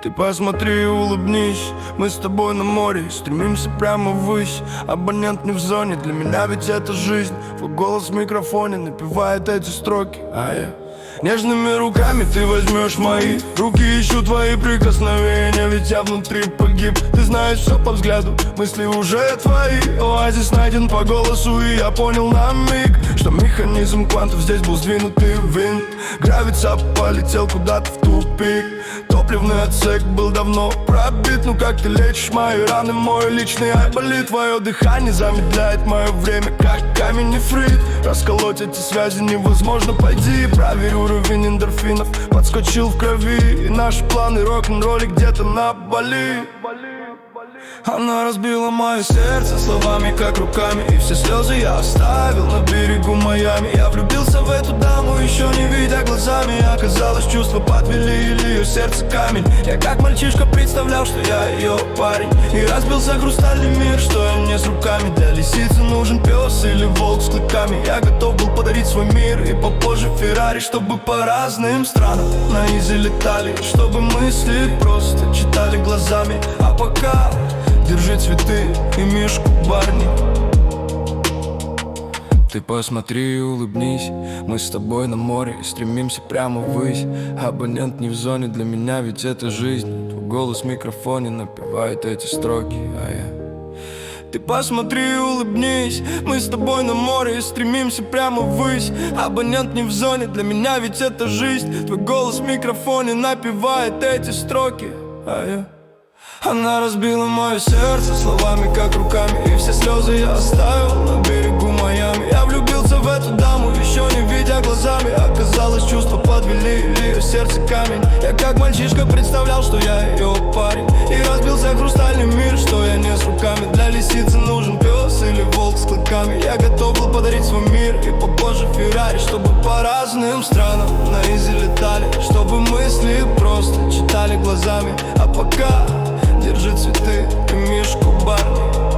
Ты посмотри и улыбнись, мы с тобой на море, стремимся прямо ввысь. Абонент не в зоне, для меня ведь это жизнь. Твой голос в микрофоне напевает эти строки, а я нежными руками ты возьмешь мои руки, ищу твои прикосновения, ведь я внутри погиб. Ты знаешь все по взгляду, мысли уже твои. Оазис найден по голосу, и я понял на миг, что механизм квантов здесь был сдвинутый винт. Гравицап полетел куда-то в тупик. Топливный отсек был давно пробит. Ну как ты лечишь мои раны, мой личный айболит. Твое дыхание замедляет мое время, как камень нефрит. Расколоть эти связи невозможно, пойди проверь уровень эндорфинов, подскочил в крови. И наши планы рок-н-ролли где-то на Бали. Она разбила мое сердце словами, как руками, и все слезы я оставил на берегу Майами. Я влюбился в эту даму, еще не видя глазами. Оказалось, чувства подвели, или ее сердце камень. Я как мальчишка представлял, что я ее парень, и разбился хрустальный мир, что я не с руками. Для лисицы нужен пес или волк с клыками. Я готов был подарить свой мир и попозже Феррари, чтобы по разным странам на изи летали, чтобы мысли просто читали глазами. А пока держи цветы и мишку Барни. Ты посмотри и улыбнись, мы с тобой на море и стремимся прямо ввысь. Абонент не в зоне, для меня ведь это жизнь. Твой голос в микрофоне напевает эти строки, а я Ты посмотри и улыбнись, мы с тобой на море и стремимся прямо ввысь. Абонент не в зоне, для меня ведь это жизнь. Твой голос в микрофоне напевает эти строки, а я Она разбила мое сердце словами, как руками, и все слезы я оставил на берегу Майами. Я влюбился в эту даму, еще не видя глазами. Оказалось, чувства подвели, или ее сердце камень. Я как мальчишка представлял, что я ее парень, и разбился хрустальный мир, что я не с руками. Для лисицы нужен пес или волк с клыками. Я готов был подарить свой мир и попозже Феррари, чтобы по разным странам на изи летали, чтобы мысли просто читали глазами. А пока держи цветы и мишку Барни.